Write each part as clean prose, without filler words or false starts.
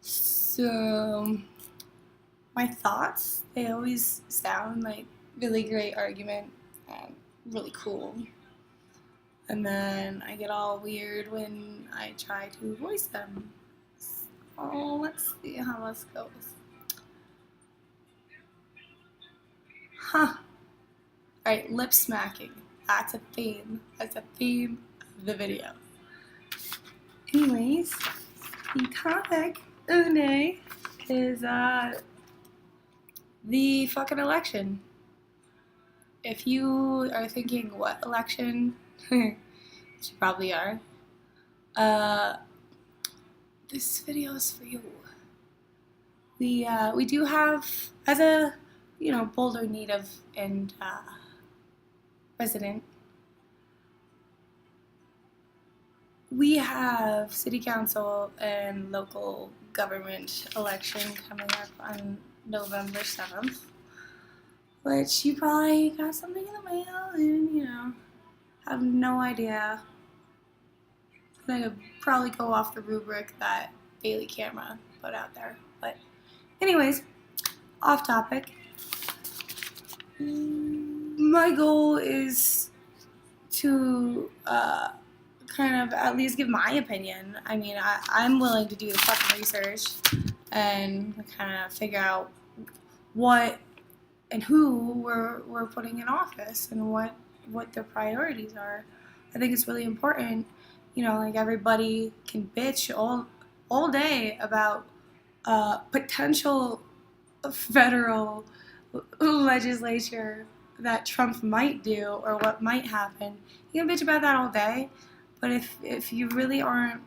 So, my thoughts, they always sound like really great argument and really cool. And then I get all weird when I try to voice them. Oh, let's see how this goes. Huh. Alright, lip smacking. That's a theme. That's a theme of the video. Anyways, the topic of the day is the fucking election. If you are thinking, what election? Which you probably are. This video is for you. We do have, as a Boulder native and resident, we have city council and local government election coming up on November 7th, which you probably got something in the mail and have no idea. I'm gonna probably go off the rubric that Daily Camera put out there. But anyways, off topic. My goal is to kind of at least give my opinion. I mean, I'm willing to do the fucking research and kind of figure out what and who we're putting in office and what their priorities are. I think it's really important. Like everybody can bitch all day about potential federal legislature that Trump might do or what might happen. You can bitch about that all day, but if you really aren't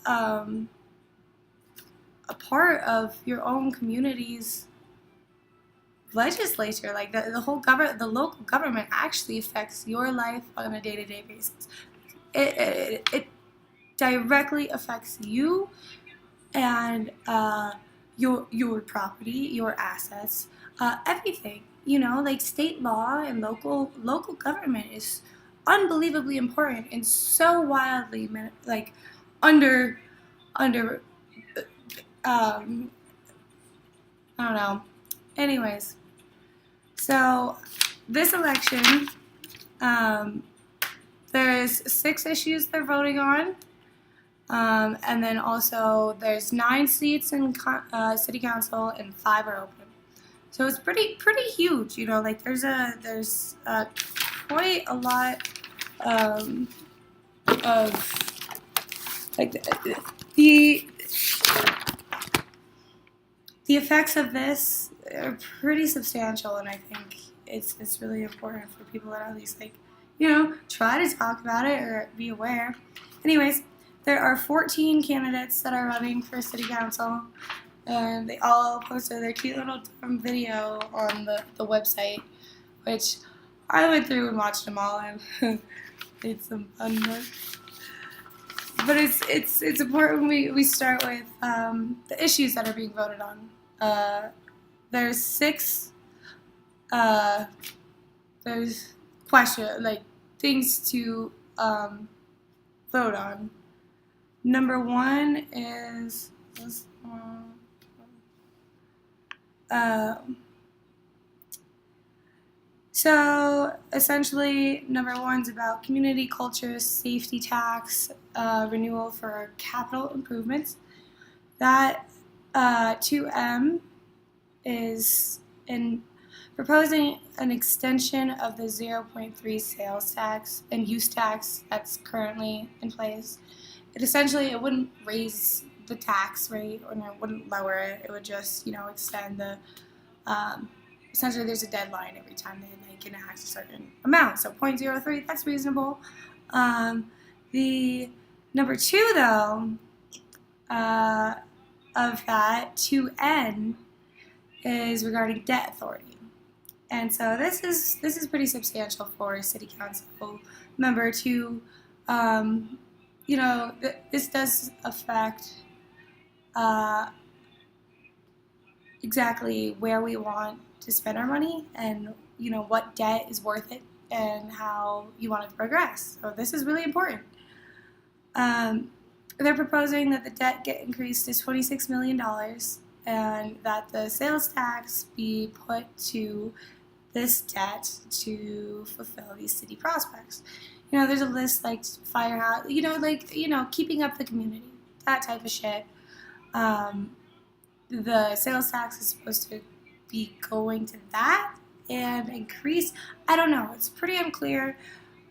a part of your own community's legislature, like the whole the local government actually affects your life on a day-to-day basis. It directly affects you and your property, your assets, everything. Like state law and local government is unbelievably important and so wildly like under I don't know. Anyways, so this election, there's 6 issues they're voting on. And then also there's 9 seats in city council and 5 are open. So it's pretty huge, like there's quite a lot of like the effects of this are pretty substantial, and I think it's really important for people that at least try to talk about it or be aware. Anyways, there are 14 candidates that are running for city council, and they all posted their cute little video on the website, which I went through and watched them all and made some fun work. But it's important we start with the issues that are being voted on. There's 6 there's things to vote on. Number 1 is so essentially number 1's about community culture safety tax renewal for capital improvements. That 2M is in proposing an extension of the 0.3 sales tax and use tax that's currently in place. It wouldn't raise the tax rate or it wouldn't lower it. It would just, extend the, essentially there's a deadline every time they enact a certain amount. So 0.03, that's reasonable. The number 2 though, of that, 2N, is regarding debt authority. And so this is pretty substantial for a city council member to, this does affect exactly where we want to spend our money and, what debt is worth it and how you want it to progress. So this is really important. they're proposing that the debt get increased to $26 million and that the sales tax be put to this debt to fulfill these city prospects. There's a list like firehouse, keeping up the community, that type of shit. The sales tax is supposed to be going to that and increase. I don't know. It's pretty unclear.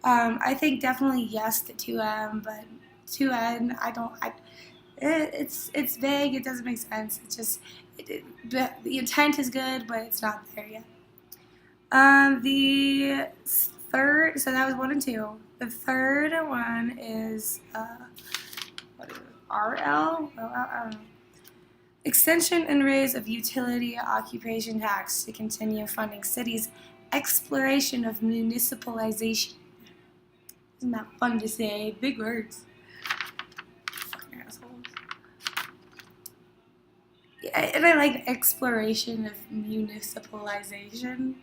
I think definitely yes to 2M, but 2N, it's vague. It doesn't make sense. It's just, the intent is good, but it's not there yet. The third, so that was 1 and 2. The third one is, what is it? RL? Oh, I don't know. Extension and raise of utility occupation tax to continue funding cities' exploration of municipalization. Isn't that fun to say? Big words. Fucking assholes. Yeah, and I like exploration of municipalization.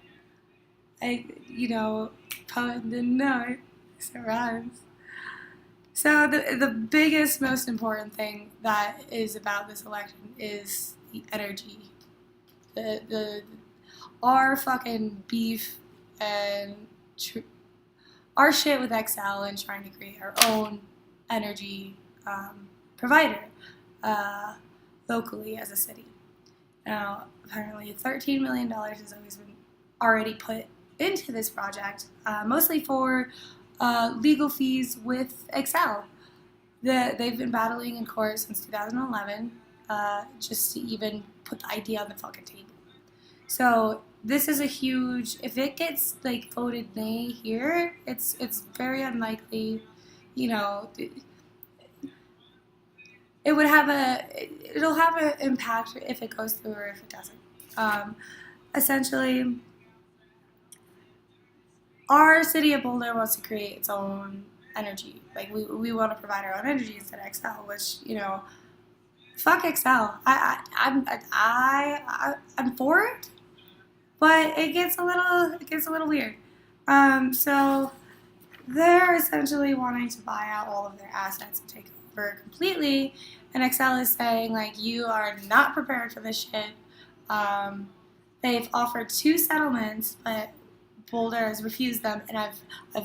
Poet didn't know it. So it rhymes. So the biggest, most important thing that is about this election is the energy. Our fucking beef and our shit with Excel and trying to create our own energy provider locally as a city. Now, apparently $13 million has always been already put into this project, mostly for legal fees with Excel. They've been battling in court since 2011 just to even put the idea on the fucking table. So this is a huge, if it gets voted nay here, it's very unlikely, it'll have an impact if it goes through or if it doesn't. Essentially, our city of Boulder wants to create its own energy. We want to provide our own energy instead of Excel, which, fuck Excel. I'm for it, but it gets a little weird. So they're essentially wanting to buy out all of their assets and take over completely, and Excel is saying you are not prepared for this shit. They've offered 2 settlements, but Boulder has refused them, and I've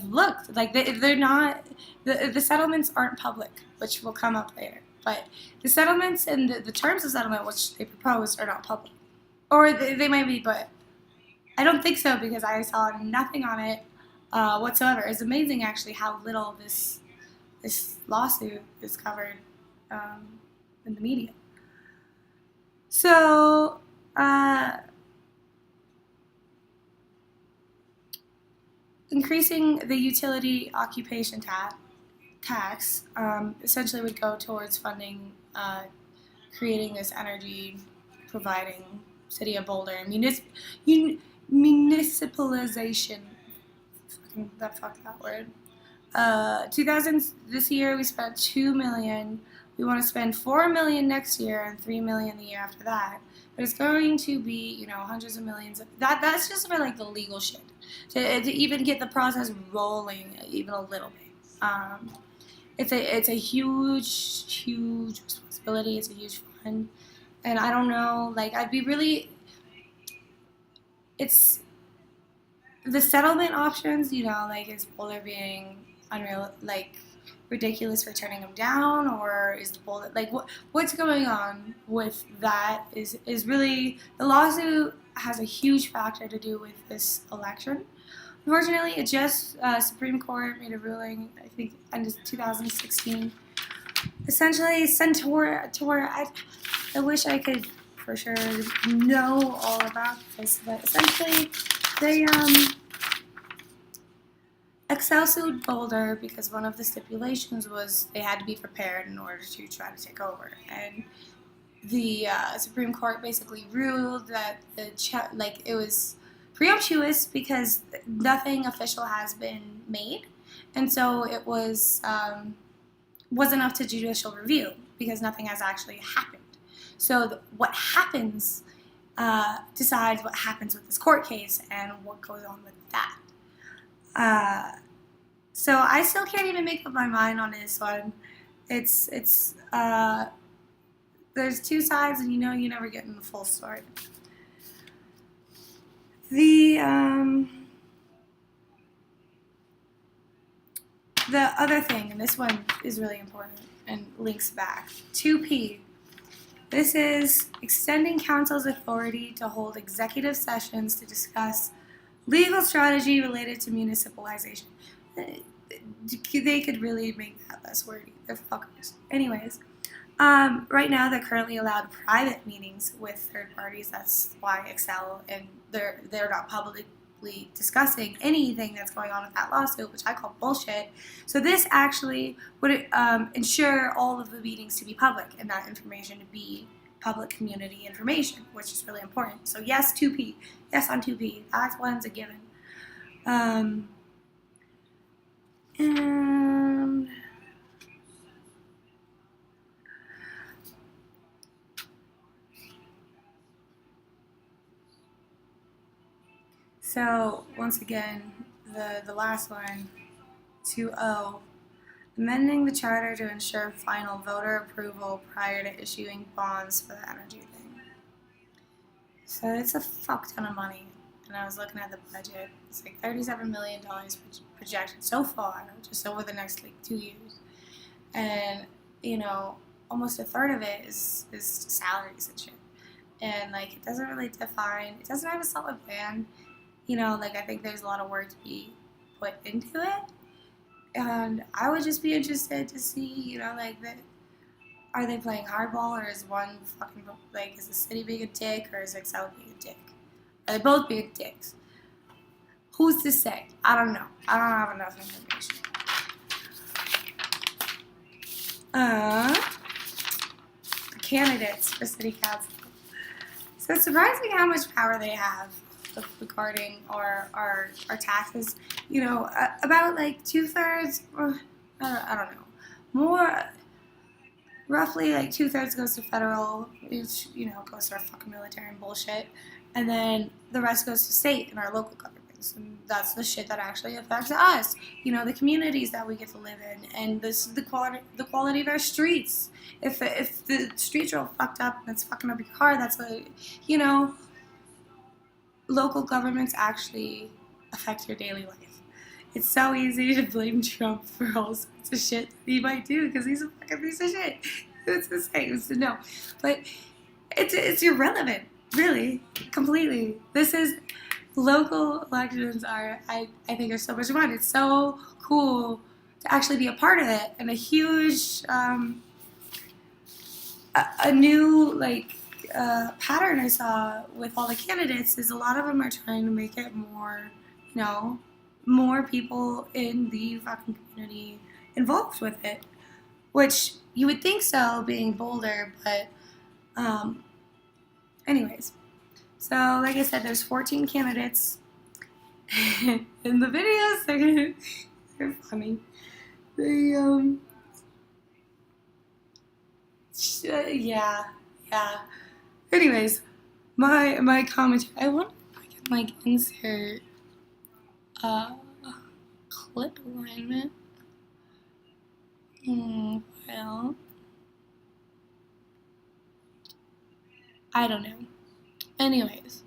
looked. They're not, the settlements aren't public, which will come up later. But the settlements and the terms of settlement which they proposed are not public, or they might be, but I don't think so because I saw nothing on it whatsoever. It's amazing actually how little this lawsuit is covered in the media. So. Increasing the utility occupation tax essentially would go towards funding, creating this energy providing city of Boulder municipalization. Fuck that word. 2000 this year we spent $2 million. We want to spend $4 million next year and $3 million the year after that. But it's going to be, hundreds of millions. That's just for the legal shit. To even get the process rolling even a little bit. It's a huge responsibility. It's a huge fund. And I don't know, I'd be really, it's the settlement options, is Boulder being unreal, ridiculous for turning them down, or is the Boulder, what's going on with that is really, the lawsuit has a huge factor to do with this election. Unfortunately, it just, Supreme Court made a ruling, I think, end of 2016, essentially I wish I could for sure know all about this, but essentially they Excel sued Boulder because one of the stipulations was they had to be prepared in order to try to take over, and the Supreme Court basically ruled that it was preemptuous because nothing official has been made, and so it wasn't up to judicial review because nothing has actually happened. So what happens decides what happens with this court case and what goes on with that. So I still can't even make up my mind on this one. It's there's two sides, and you're never getting the full story. The other thing, and this one is really important and links back, 2P. This is extending council's authority to hold executive sessions to discuss legal strategy related to municipalization. They could really make that less wordy. They're fuckers. Anyways, right now they're currently allowed private meetings with third parties. That's why Excel, and they're not publicly discussing anything that's going on with that lawsuit, which I call bullshit. So this actually would ensure all of the meetings to be public and that information to be public community information, which is really important. So yes, 2P. Yes on 2P. That one's a given. And so once again, the last one, 2O, amending the charter to ensure final voter approval prior to issuing bonds for the energy thing. So it's a fuck ton of money. And I was looking at the budget. It's like $37 million projected so far, just over the next 2 years. And, almost a third of it is salaries and shit. And, it doesn't really define, it doesn't have a solid plan. I think there's a lot of work to be put into it. And I would just be interested to see, are they playing hardball, or is one fucking, is the city being a dick, or is Excel being a dick? Are they both being dicks? Who's to say? I don't know. I don't have enough information. The candidates for city council. So it's surprising how much power they have regarding our taxes. About 2/3, or I don't know, more. Roughly 2/3 goes to federal, which goes to our fucking military and bullshit, and then the rest goes to state and our local governments, and that's the shit that actually affects us. The communities that we get to live in, and this is the quality of our streets. If the streets are all fucked up and it's fucking up your car, that's local governments actually affect your daily life. It's so easy to blame Trump for all sorts of shit that he might do because he's a fucking piece of shit. It's the same. So no, but it's irrelevant, really, completely. This is local elections I think are so much fun. It's so cool to actually be a part of it, and a huge a new pattern I saw with all the candidates is a lot of them are trying to make it more, more people in the fucking community involved with it, which you would think so, being Boulder, but anyways. So like I said, there's 14 candidates. In the videos, they're funny. They yeah. Anyways, my commentary. I wonder if I can insert clip alignment. Well, I don't know. Anyways,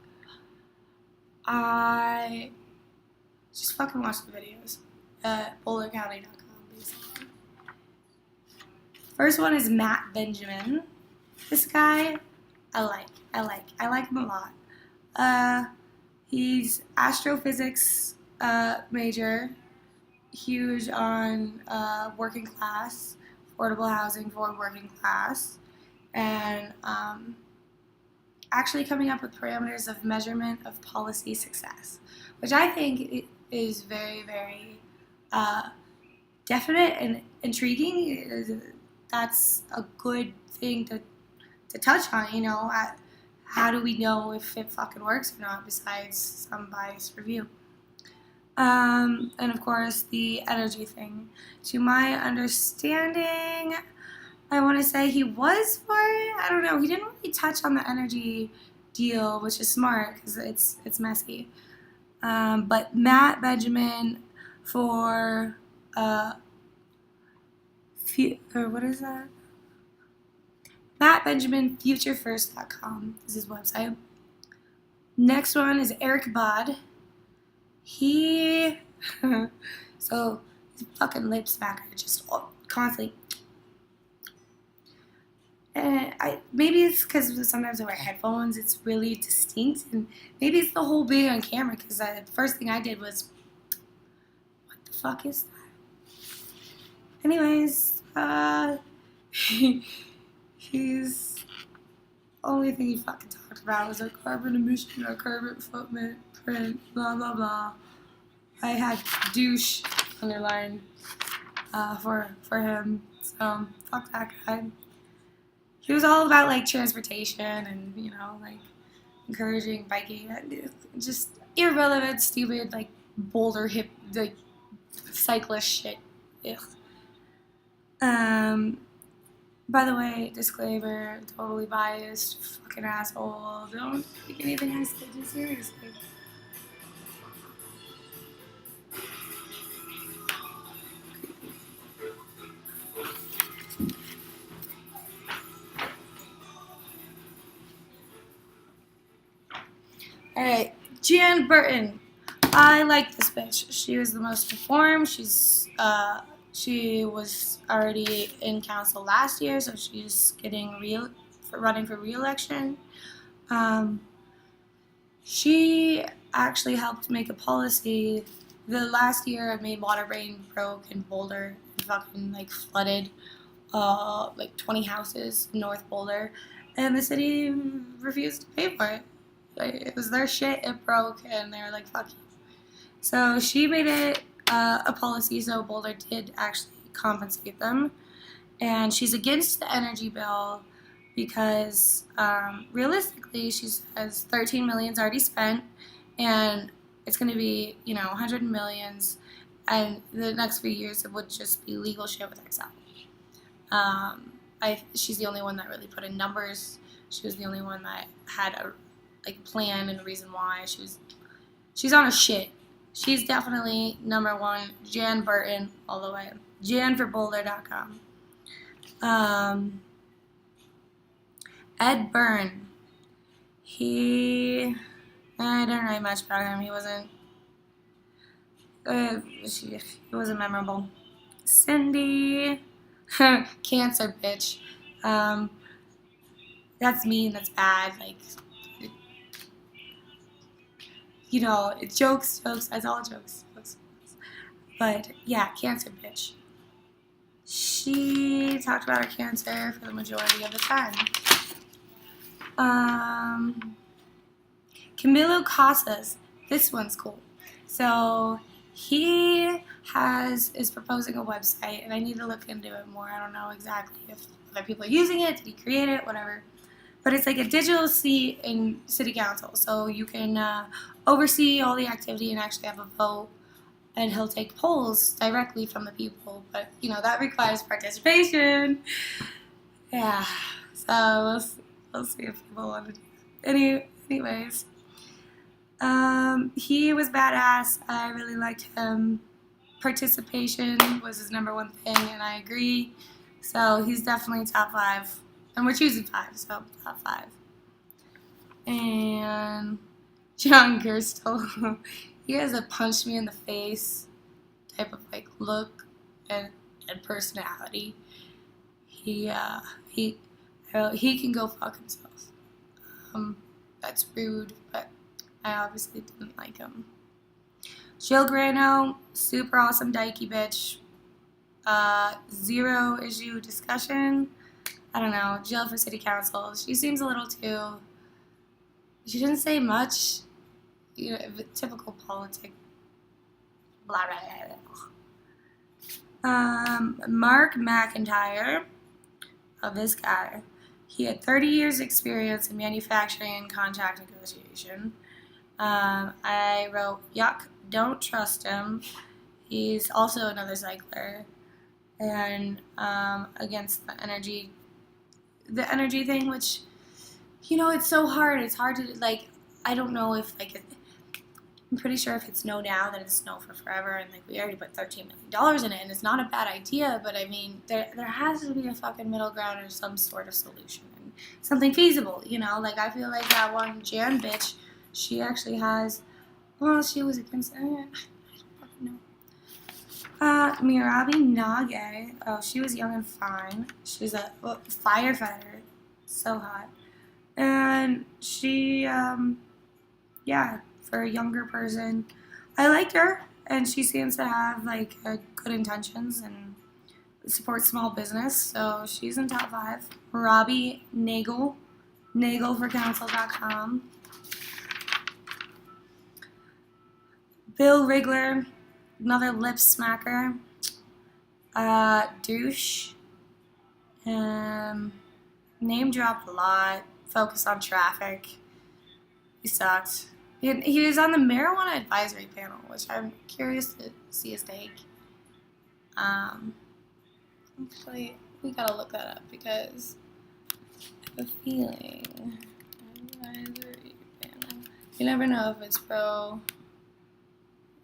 I just fucking watch the videos at BoulderCounty.com, basically. First one is Matt Benjamin. This guy, I like him a lot. He's astrophysics major, huge on working class, affordable housing for working class, and actually coming up with parameters of measurement of policy success, which I think is very, very definite and intriguing. That's a good thing to touch on, how do we know if it fucking works or not, besides some biased review. And of course, the energy thing. To my understanding, I want to say he was for it. I don't know. He didn't really touch on the energy deal, which is smart because it's messy. But Matt Benjamin for or what is that? Matt Benjamin, futurefirst.com is his website. Next one is Eric Bod. He, so he's a fucking lipsmacker, just constantly. And maybe it's because sometimes I wear headphones, it's really distinct, and maybe it's the whole being on camera, because the first thing I did was, what the fuck is that? Anyways, he's, only thing he fucking talked about was like carbon emission or carbon footprint, blah blah blah. I had douche underlined for him, so fuck that guy. He was all about like transportation and like encouraging biking, just irrelevant, stupid, like Boulder hip like cyclist shit. Ugh. By the way, disclaimer, totally biased, fucking asshole. Don't take anything I say too seriously. Alright, Jan Burton. I like this bitch. She was the most informed. She was already in council last year, so she's running for re-election. She actually helped make a policy. The last year, a main water main broke in Boulder and fucking like flooded like 20 houses in North Boulder, and the city refused to pay for it. Like, it was their shit, it broke, and they were like, fuck you. So she made it a policy so Boulder did actually compensate them. And she's against the energy bill because realistically, she says 13 million's already spent, and it's going to be, 100 millions, and the next few years it would just be legal shit with Excel. She's the only one that really put in numbers. She was the only one that had a plan and a reason why. She's on her shit. She's definitely number one. Jan Burton all the way. JanForBoulder.com. Ed Byrne. I don't know much about him. He wasn't memorable. Cindy. Cancer bitch. That's mean, that's bad. It's jokes, that's all jokes. But yeah, cancer bitch. She talked about her cancer for the majority of the time. Camilo Casas. This one's cool. So he is proposing a website, and I need to look into it more. I don't know exactly if other people are using it. Did he create it? Whatever. But it's like a digital seat in city council, so you can oversee all the activity and actually have a vote, and he'll take polls directly from the people, but that requires participation. Yeah, so we'll see if people want to do it. Anyways, he was badass. I really liked him. Participation was his number one thing, and I agree. So he's definitely top 5. And we're choosing 5, so top 5. And John Gerstle, he has a punch me in the face type of look and personality. He can go fuck himself. That's rude, but I obviously didn't like him. Jill Grano, super awesome dykey bitch. Zero issue discussion. I don't know, Jill for city council. She seems a little too. She didn't say much. Typical politic. Blah blah blah. Mark McIntyre. This guy. He had 30 years experience in manufacturing and contract negotiation. I wrote, yuck, don't trust him. He's also another cycler. And against the energy thing, which, it's so hard. It's hard to, I don't know if, I'm pretty sure if it's no now, then it's no for forever, and like we already put $13 million in it, and it's not a bad idea, but I mean, there has to be a fucking middle ground or some sort of solution, and something feasible, you know? Like, I feel like that one Jan bitch, she actually has, well, she was against, I don't fucking know. Mirabi Nage, oh, she was young and fine. She's a firefighter, so hot. And she, yeah, for a younger person, I liked her, and she seems to have like good intentions and supports small business, so she's in top 5. Robbie Nagel, nagelforcouncil.com. Bill Rigler, another lip smacker. Douche. Name dropped a lot. Focused on traffic. He sucked. He was on the marijuana advisory panel, which I'm curious to see his take. Actually, we gotta look that up because I have a feeling advisory panel. You never know if it's pro.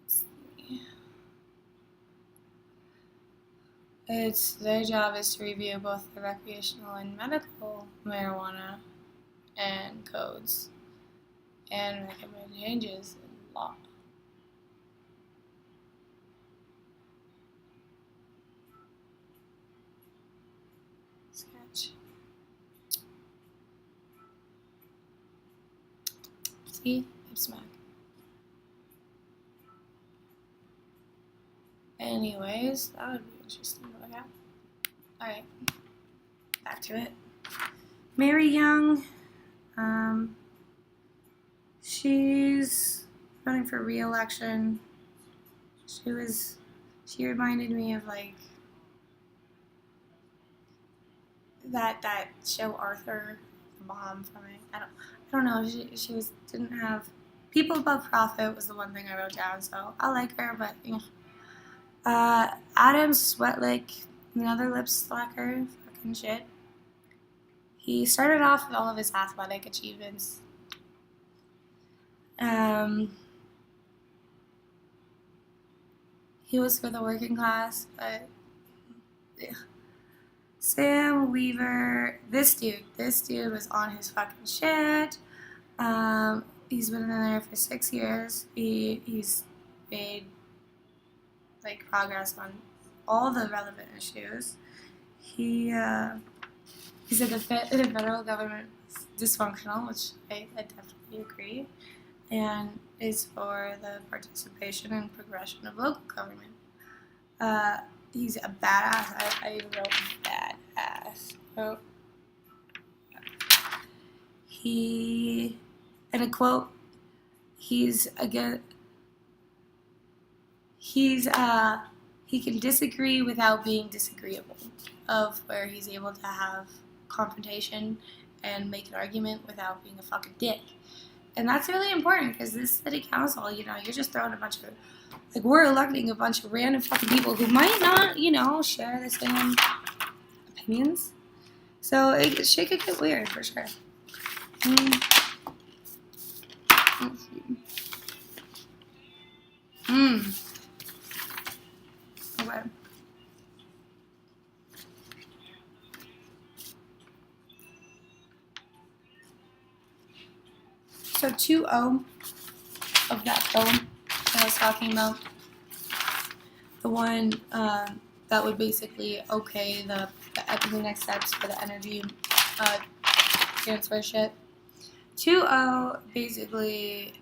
Let's see. It's their job is to review both the recreational and medical marijuana and codes and recommend changes in law. Sketch. See? Lipsmack. Anyways, that would be interesting to look at. Alright. Back to it. Mary Young. She's running for re-election. She reminded me of like that show Arthur, the mom from it. I don't know. She didn't have people above profit was the one thing I wrote down. So I like her, but you know. Adam Sweatlick, another lip slacker, fucking shit. He started off with all of his athletic achievements. He was for the working class, but yeah. Sam Weaver, this dude was on his fucking shit. He's been in there for 6 years. He's made like progress on all the relevant issues. He said the federal government is dysfunctional, which I definitely agree, and is for the participation and progression of local government. He's a badass. I wrote badass. Oh. In a quote, he can disagree without being disagreeable, of where he's able to have confrontation and make an argument without being a fucking dick. And that's really important because this city council, you know, you're just throwing a bunch of, like, we're electing a bunch of random fucking people who might not, you know, share the same opinions. So shit could get weird for sure. Let's see. Okay. So 2.0 of that film that I was talking about, the one that would basically okay the next steps for the energy transfer shit. 2.0 basically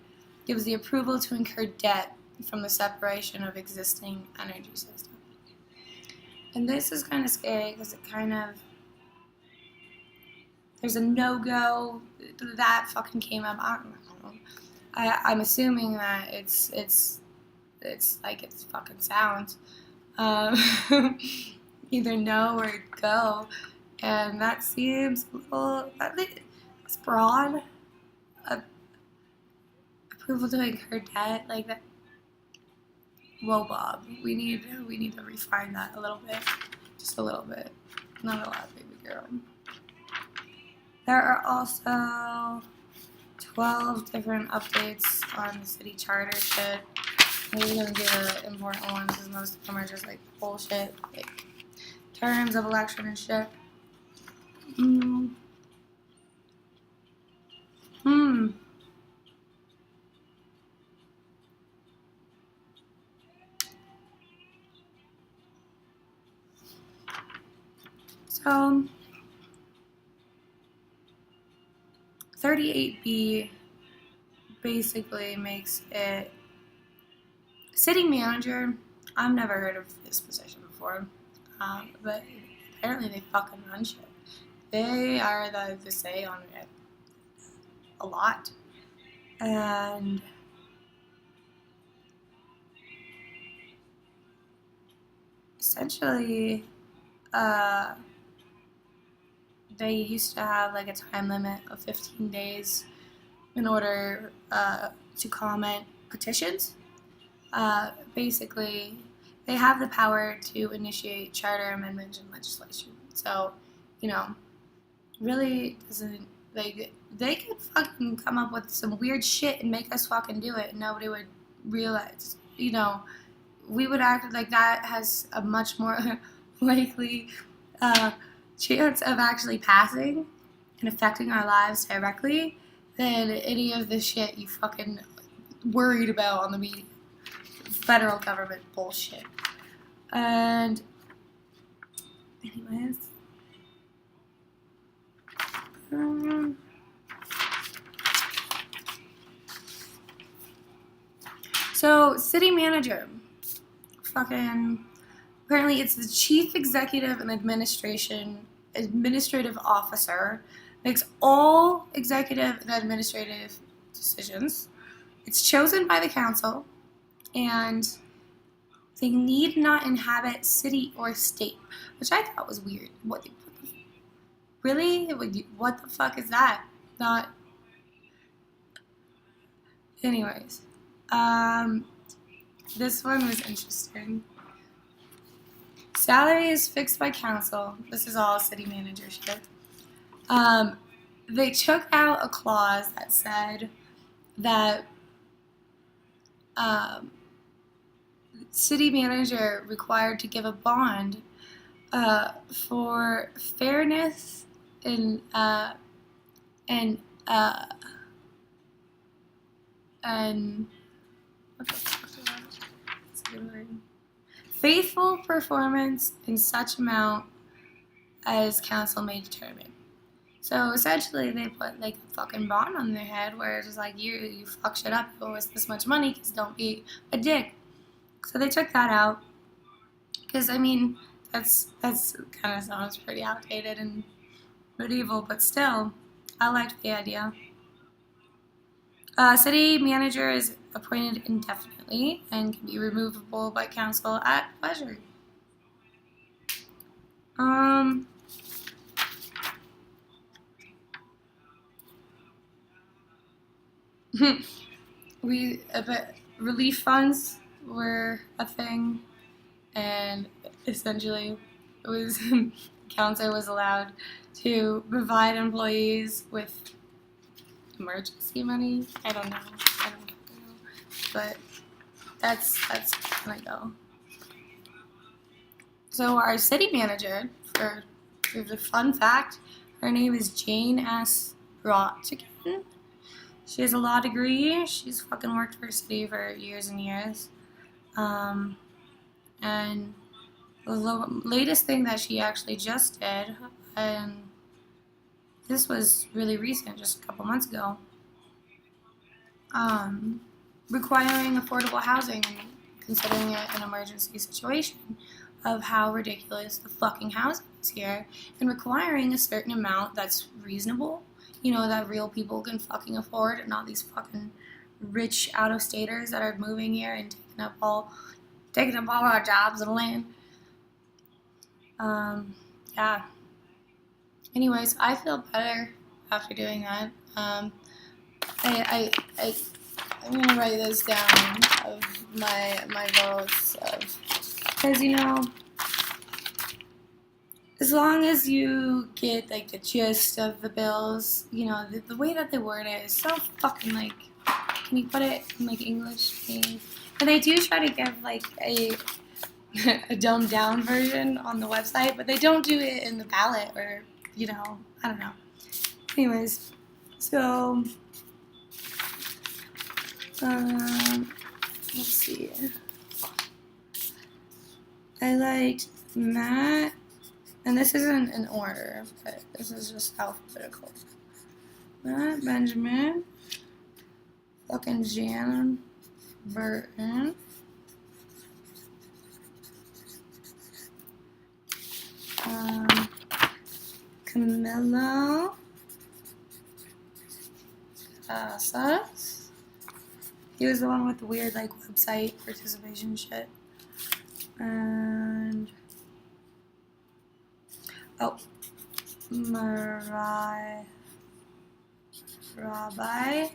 gives the approval to incur debt from the separation of existing energy systems. And this is kind of scary because it kind of, there's a no-go that fucking came up. I don't know. I'm assuming that it's like it's fucking sounds. Either no or go. And that seems a little, it's broad. Approval to incur debt, like that. Whoa, Bob. We need to refine that a little bit. Just a little bit. Not a lot, baby girl. There are also 12 different updates on the city charter shit. We're gonna do the important ones because most of them are just like bullshit, like terms of election and shit. So 38B basically makes it city manager. I've never heard of this position before, but apparently they fucking run shit. They are the say on it a lot, and essentially, they used to have like a time limit of 15 days in order to comment petitions. Basically, they have the power to initiate charter amendments and legislation. So, really doesn't, like, they could fucking come up with some weird shit and make us fucking do it and nobody would realize, we would act like that has a much more likely chance of actually passing and affecting our lives directly than any of the shit you fucking worried about on the media. Federal government bullshit. And anyways, so city manager, apparently it's the chief executive and administrative officer, makes all executive and administrative decisions. It's chosen by the council, and they need not inhabit city or state, which I thought was weird. Really? What the fuck is that? Not. Anyways, this one was interesting. Salary is fixed by council. This is all city manager shit. They took out a clause that said that city manager required to give a bond for fairness and what the fuck is that? That's a good word. Faithful performance in such amount as council may determine. So essentially, they put like a fucking bond on their head where it's just like, you fuck shit up, you owe us this much money, because don't be a dick. So they took that out, because I mean, that's kind of sounds pretty outdated and medieval, but still, I liked the idea. City manager is appointed indefinitely and can be removable by council at pleasure. Relief funds were a thing, and essentially it was council was allowed to provide employees with emergency money. I don't know, but that's gonna go. So our city manager, for the fun fact, her name is Jane S. Rottigan. She has a law degree. She's fucking worked for a city for years and years. And the latest thing that she actually just did, and this was really recent, just a couple months ago, requiring affordable housing and considering it an emergency situation of how ridiculous the fucking housing is here, and requiring a certain amount that's reasonable, that real people can fucking afford, and not these fucking rich out-of-staters that are moving here and taking up all our jobs and land. Yeah. Anyways, I feel better after doing that. I'm gonna write this down of my votes, because as long as you get like the gist of the bills, the way that they word it is so fucking like, can you put it in like English, please? And they do try to give like a dumbed down version on the website, but they don't do it in the ballot or, I don't know. Anyways, so, let's see. I liked Matt, and this isn't in order, but this is just alphabetical. Matt, Benjamin, fucking Jan, Burton, Camilo, Casas. He was the one with the weird like website participation shit. And Rabbi.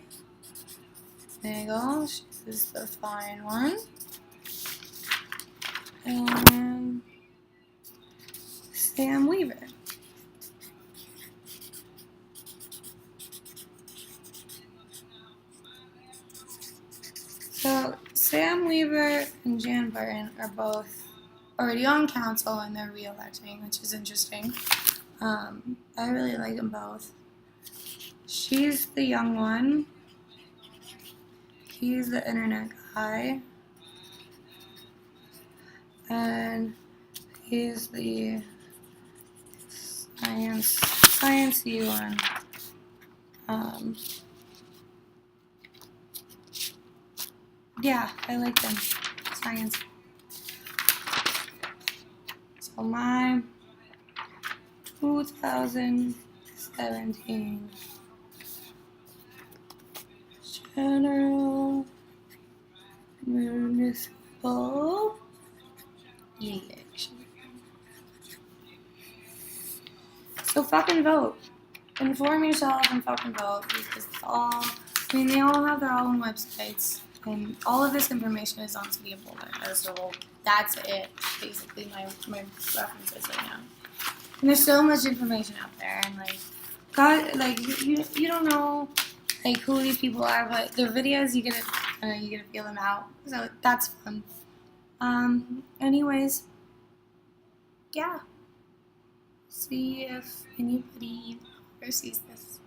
There you go. She's the fine one. And Sam Weaver. So Sam Weaver and Jan Burton are both already on council and they're re-electing, which is interesting. I really like them both. She's the young one. He's the internet guy. And he's the sciencey one. Yeah, I like them. Science. So my 2017 general municipal election. So fucking vote. Inform yourself and fucking vote, because they all have their own websites, and all of this information is on City of Boulder as a whole. That's it, basically, my references right now. And there's so much information out there, and you don't know like who these people are, but their videos you get to feel them out. So that's fun. Anyways, yeah. See if anybody ever sees this.